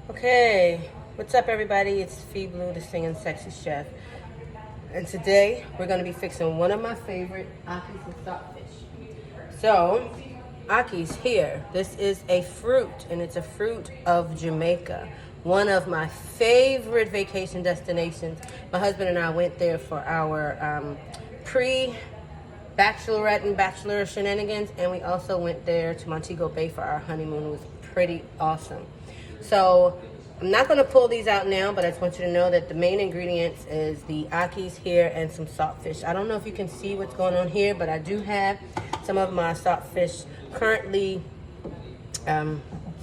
Okay, what's up everybody? It's Fee Blue, the singing sexy chef. And today we're gonna be fixing one of my favorite Ackees and Saltfish. So, Ackees here. This is a fruit, and it's a fruit of Jamaica. One of my favorite vacation destinations. My husband and I went there for our pre-bachelorette and bachelor shenanigans, and we also went there to Montego Bay for our honeymoon. It was pretty awesome. So I'm not going to pull these out now, but I just want you to know that the main ingredients is the Ackees here and some saltfish. I don't know if you can see what's going on here, but I do have some of my saltfish currently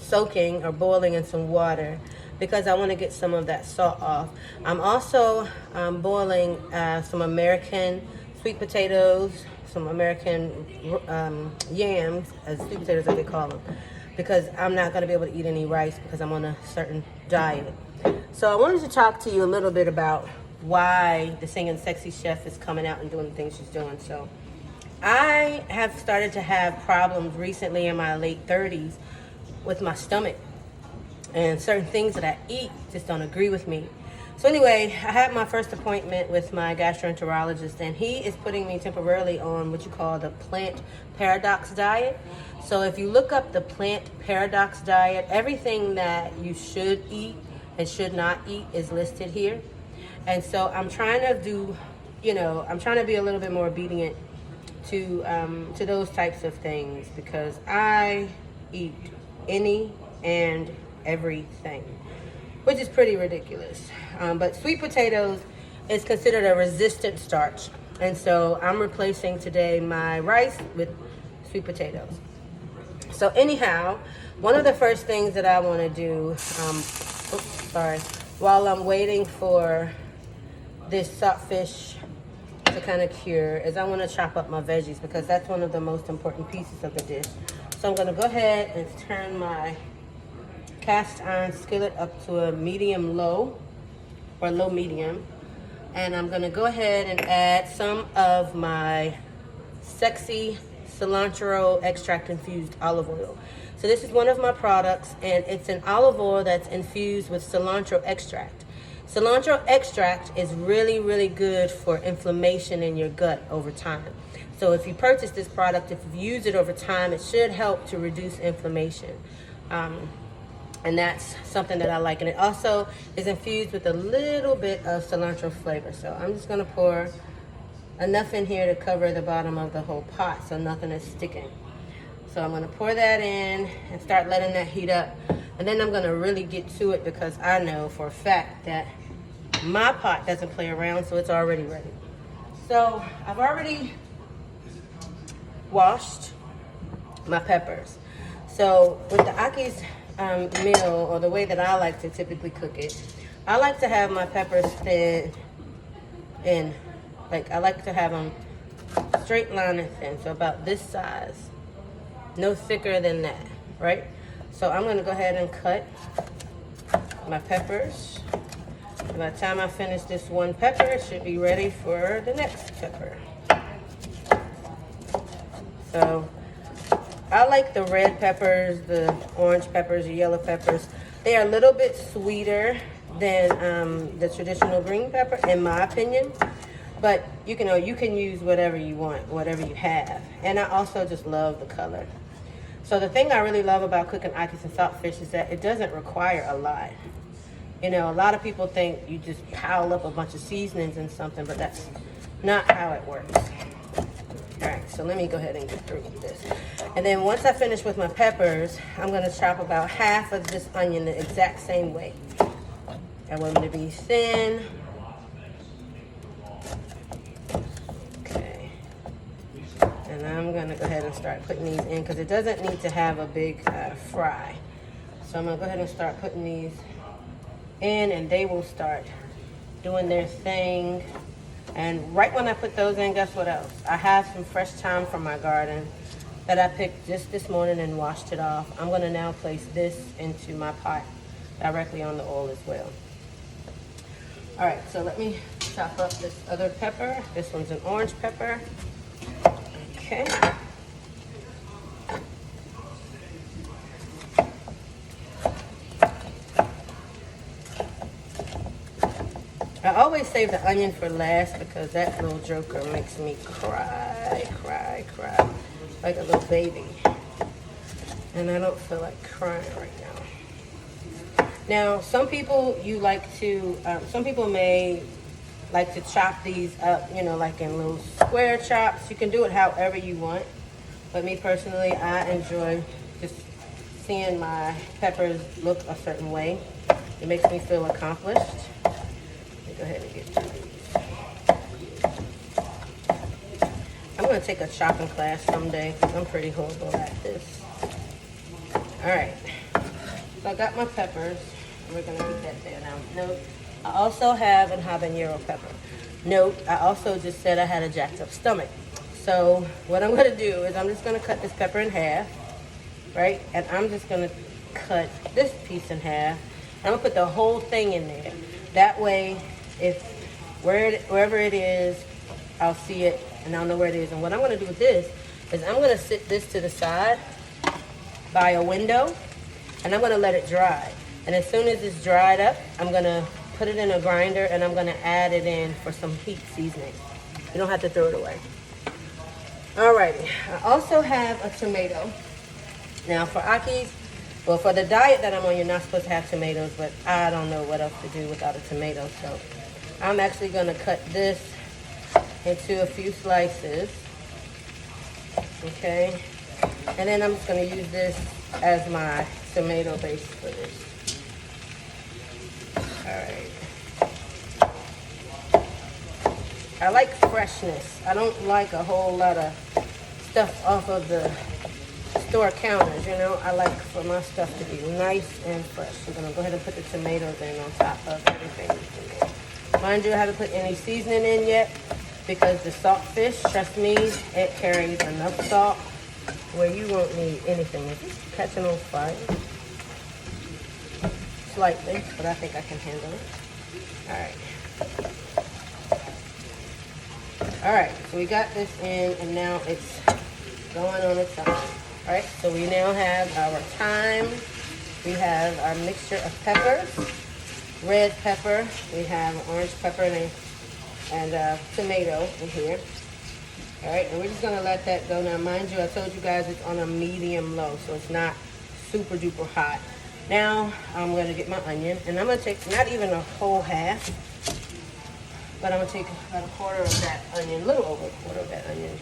soaking or boiling in some water because I want to get some of that salt off. I'm also boiling some American sweet potatoes, some American yams, as sweet potatoes as they call them, because I'm not going to be able to eat any rice because I'm on a certain diet. So I wanted to talk to you a little bit about why the singing sexy chef is coming out and doing the things she's doing. So I have started to have problems recently in my late 30s with my stomach, and certain things that I eat just don't agree with me. So anyway, I had my first appointment with my gastroenterologist, and he is putting me temporarily on what you call the plant paradox diet. So if you look up the plant paradox diet, everything that you should eat and should not eat is listed here. And so I'm trying to do, I'm trying to be a little bit more obedient to those types of things, because I eat any and everything, which is pretty ridiculous. But sweet potatoes is considered a resistant starch. And so I'm replacing today my rice with sweet potatoes. So anyhow, one of the first things that I want to do, while I'm waiting for this saltfish to kind of cure, is I want to chop up my veggies, because that's one of the most important pieces of the dish. So I'm going to go ahead and turn my cast iron skillet up to a medium low, or low medium, and I'm going to go ahead and add some of my sexy cilantro extract infused olive oil. So this is one of my products, and it's an olive oil that's infused with cilantro extract. Cilantro extract is really, really good for inflammation in your gut over time. So if you purchase this product, if you use it over time, it should help to reduce inflammation. And that's something that I like. And it also is infused with a little bit of cilantro flavor. So I'm just going to pour enough in here to cover the bottom of the whole pot so nothing is sticking. So I'm going to pour that in and start letting that heat up. And then I'm going to really get to it, because I know for a fact that my pot doesn't play around, so it's already ready. So I've already washed my peppers. So with the Ackees meal, or the way that I like to typically cook it, I like to have my peppers thin, and I like to have them straight line and thin, so about this size, no thicker than that, right? So I'm gonna go ahead and cut my peppers. By the time I finish this one pepper, it should be ready for the next pepper. So I like the red peppers, the orange peppers, the yellow peppers. They are a little bit sweeter than the traditional green pepper, in my opinion. But you can use whatever you want, whatever you have. And I also just love the color. So the thing I really love about cooking Ackees and saltfish is that it doesn't require a lot. A lot of people think you just pile up a bunch of seasonings in something, but that's not how it works. All right, so let me go ahead and get through with this. And then once I finish with my peppers, I'm going to chop about half of this onion the exact same way. I want them to be thin. Okay. And I'm going to go ahead and start putting these in, because it doesn't need to have a big fry. So I'm going to go ahead and start putting these in, and they will start doing their thing. And right when I put those in, guess what else? I have some fresh thyme from my garden that I picked just this morning and washed it off. I'm going to now place this into my pot directly on the oil as well. All right, so let me chop up this other pepper. This one's an orange pepper. Okay. I always save the onion for last because that little joker makes me cry, cry, cry like a little baby. And I don't feel like crying right now. Now, some people some people may like to chop these up, you know, like in little square chops. You can do it however you want. But me personally, I enjoy just seeing my peppers look a certain way. It makes me feel accomplished. Let me go ahead and get through these. I'm going to take a chopping class someday because I'm pretty horrible at this. Alright, so I got my peppers. We're going to leave that there now. Note, I also have a habanero pepper. Note, I also just said I had a jacked up stomach. So what I'm going to do is I'm just going to cut this pepper in half, right? And I'm just going to cut this piece in half. I'm going to put the whole thing in there. That way, if wherever it is, I'll see it and I'll know where it is. And what I'm going to do with this is I'm going to sit this to the side by a window and I'm going to let it dry. And as soon as it's dried up, I'm going to put it in a grinder and I'm going to add it in for some heat seasoning. You don't have to throw it away. Alrighty, I also have a tomato. Now for Ackees, well, for the diet that I'm on, you're not supposed to have tomatoes, but I don't know what else to do without a tomato. So I'm actually going to cut this into a few slices. Okay. And then I'm just going to use this as my tomato base for this. Alright. I like freshness. I don't like a whole lot of stuff off of the store counters, you know. I like for my stuff to be nice and fresh. I'm going to go ahead and put the tomatoes in on top of everything. Mind you, I haven't put any seasoning in yet because the saltfish, trust me, it carries enough salt where you won't need anything. Is this catching on fire? Slightly, but I think I can handle it. Alright, so we got this in and now it's going on its own. Alright, so we now have our thyme. We have our mixture of peppers, red pepper. We have orange pepper and tomato in here. Alright, and we're just going to let that go. Now, mind you, I told you guys it's on a medium low, so it's not super duper hot. Now, I'm going to get my onion, and I'm going to take not even a whole half, but I'm going to take about a quarter of that onion, a little over a quarter of that onion.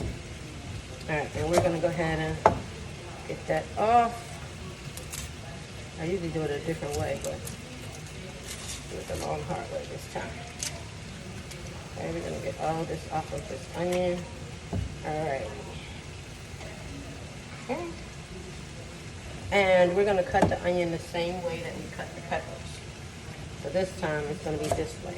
Alright, and we're going to go ahead and get that off. I usually do it a different way, but do it the long, hard way this time. Okay, we're going to get all this off of this onion. Alright. Okay. And we're going to cut the onion the same way that we cut the peppers. So this time it's going to be this way.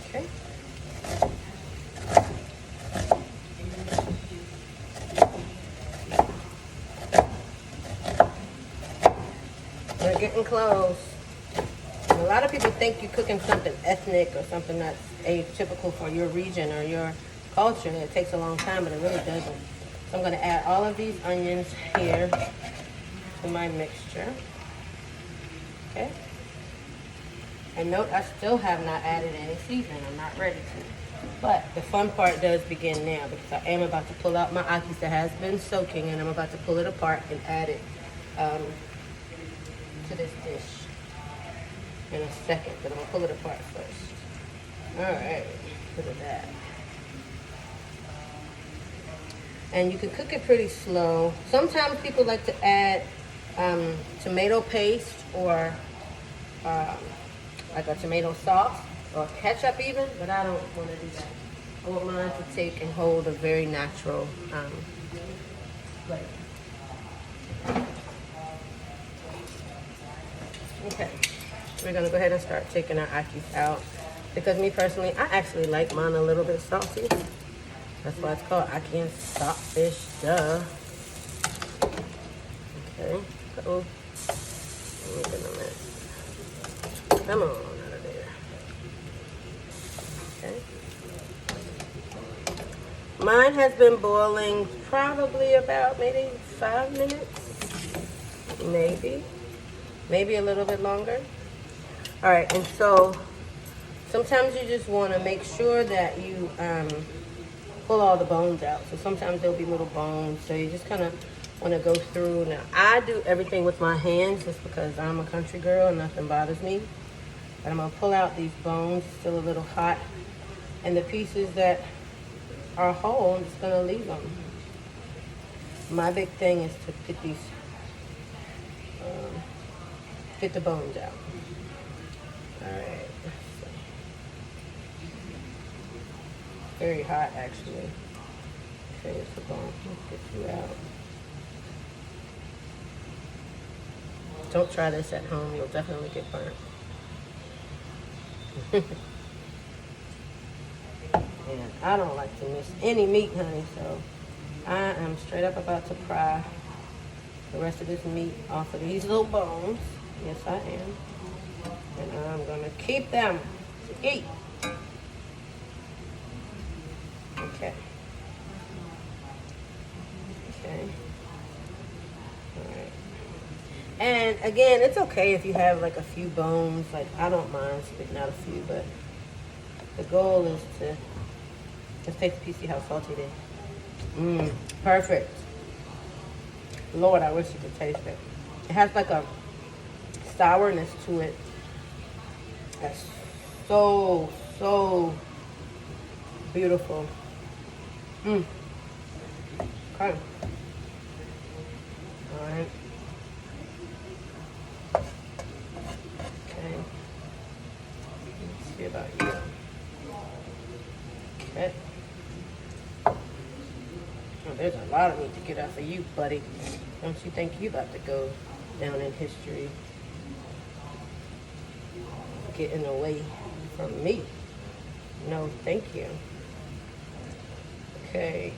Okay. We're getting close. And a lot of people think you're cooking something ethnic or something that's atypical for your region or your culture, and it takes a long time, but it really doesn't. So I'm going to add all of these onions here to my mixture. Okay. And note, I still have not added any seasoning. I'm not ready to. But the fun part does begin now because I am about to pull out my Ackees that has been soaking, and I'm about to pull it apart and add it to this dish in a second. But I'm going to pull it apart first. Alright, look at that. And you can cook it pretty slow. Sometimes people like to add tomato paste or like a tomato sauce or ketchup even, but I don't want to do that. I want mine to take and hold a very natural flavor. Okay, we're going to go ahead and start taking our Ackees out because me personally, I actually like mine a little bit saucy. That's why it's called Ackees Saltfish, duh. Okay, oh, let me get a mess. Come on, out of there. Okay. Mine has been boiling probably about maybe 5 minutes. maybe a little bit longer. All right, and so sometimes you just want to make sure that you pull all the bones out. So sometimes there'll be little bones, so you just kind of want to go through. Now, I do everything with my hands just because I'm a country girl and nothing bothers me. But I'm going to pull out these bones, still a little hot. And the pieces that are whole, I'm just going to leave them. My big thing is to get these, get the bones out. All right. Very hot, actually. Okay, it's the bone. Let's get you out. Don't try this at home. You'll definitely get burnt. And I don't like to miss any meat, honey, so I am straight up about to pry the rest of this meat off of these little bones. Yes, I am. And I'm going to keep them to eat. Okay. Okay. All right. And again, it's okay if you have like a few bones. Like, I don't mind spitting out a few, but the goal is to just take a piece, see how salty it is. Perfect. Lord, I wish you could taste it. It has like a sourness to it. That's so, so beautiful. Okay. All right. Okay. Let's see about you. Okay. Oh, there's a lot of meat to get off of you, buddy. Don't you think you about to go down in history? Getting away from me. No, thank you. Okay.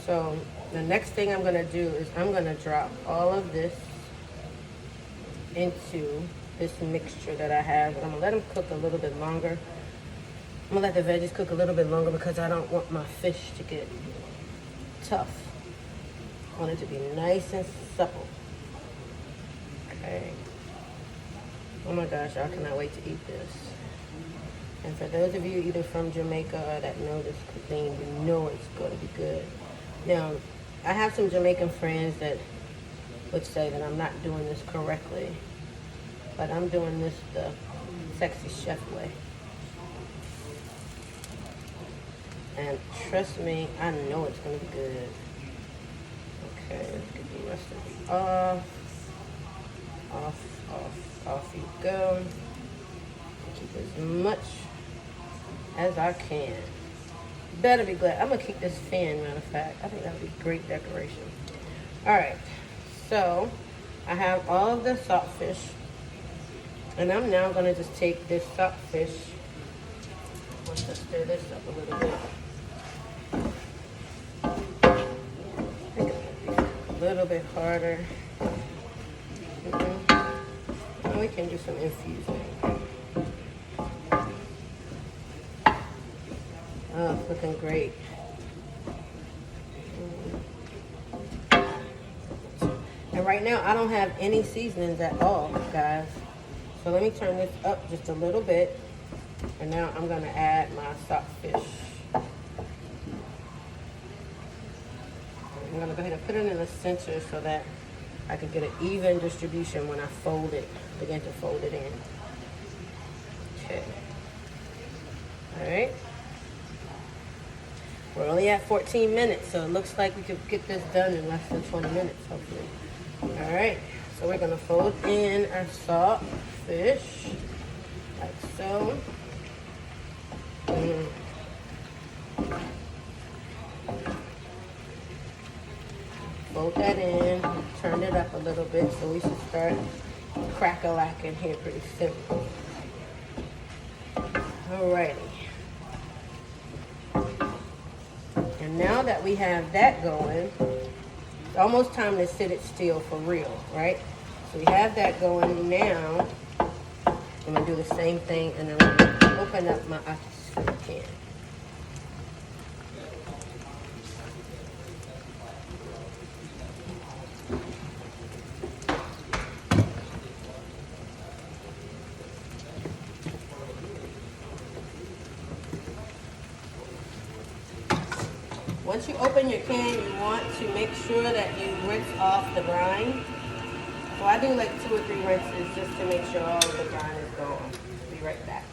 So the next thing I'm going to do is I'm going to drop all of this into this mixture that I have. And I'm going to let them cook a little bit longer. I'm going to let the veggies cook a little bit longer because I don't want my fish to get tough. I want it to be nice and supple. Okay. Oh my gosh, y'all cannot wait to eat this. And for those of you either from Jamaica or that know this cuisine, you know it's going to be good. Now, I have some Jamaican friends that would say that I'm not doing this correctly, but I'm doing this the sexy chef way. And trust me, I know it's going to be good. Okay, let's get the rest of it off. Off you go. Keep as much as I can. Better be glad. I'm going to keep this fan, matter of fact. I think that would be great decoration. Alright, so I have all of the saltfish. And I'm now going to just take this saltfish. Let's just stir this up a little bit. A little bit harder. And we can do some infusing. Oh, it's looking great. And right now, I don't have any seasonings at all, guys. So let me turn this up just a little bit. And now I'm going to add my saltfish. I'm going to go ahead and put it in the center so that I can get an even distribution when I fold it, begin to fold it in. Okay. All right. We're only at 14 minutes, so it looks like we could get this done in less than 20 minutes, hopefully. All right. So we're going to fold in our saltfish, like so. Fold that in, turn it up a little bit, so we should start crack-a-lacking here pretty soon. Alrighty. And now that we have that going, it's almost time to sit it still for real, right? So we have that going now. I'm going to do the same thing, and I'm going to open up my Ackees can. Once you open your can, you want to make sure that you rinse off the brine. So I do like 2 or 3 rinses just to make sure all of the brine is gone. Be right back.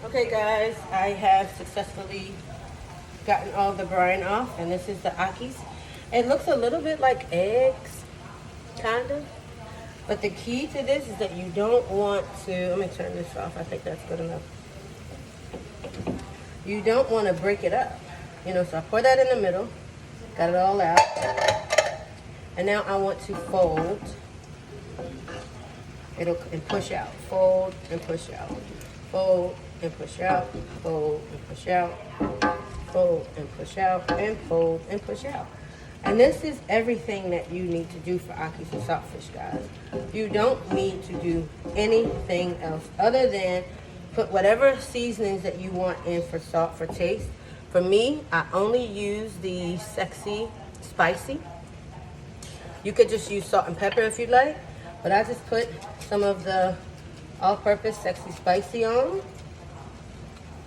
Okay guys, I have successfully gotten all the brine off, and this is the Ackees. It looks a little bit like eggs, kind of. But the key to this is that you don't want to, let me turn this off, I think that's good enough. You don't want to break it up. You know, so I pour that in the middle, got it all out. And now I want to fold and push out. Fold and push out. Fold and push out. Fold and push out. Fold and push out. And fold and push out. And this is everything that you need to do for Ackees and Saltfish, guys. You don't need to do anything else other than put whatever seasonings that you want in for salt for taste. For me, I only use the Sexy Spicy. You could just use salt and pepper if you'd like, but I just put some of the all-purpose Sexy Spicy on.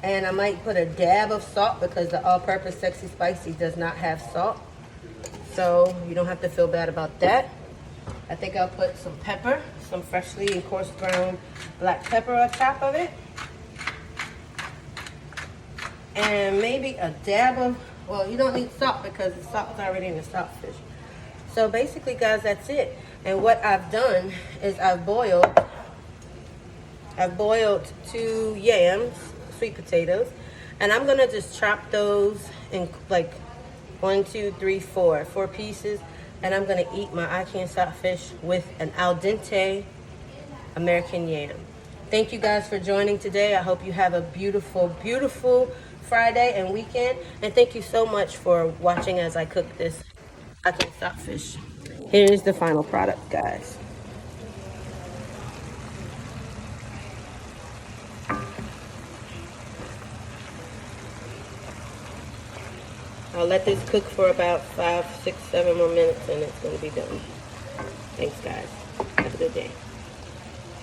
And I might put a dab of salt because the all-purpose Sexy Spicy does not have salt. So you don't have to feel bad about that. I think I'll put some pepper, some freshly and coarse ground black pepper on top of it. And maybe a dab of, well, you don't need salt because the salt is already in the saltfish. So basically, guys, that's it. And what I've done is I've boiled 2 yams, sweet potatoes, and I'm gonna just chop those in like 1, 2, 3, 4 pieces, and I'm gonna eat my Ackees saltfish with an al dente American yam. Thank you guys for joining today. I hope you have a beautiful, beautiful Friday and weekend, and thank you so much for watching as I cook this Ackees saltfish. Here's the final product, guys. I'll let this cook for about 5, 6, 7 more minutes and it's going to be done. Thanks, guys. Have a good day.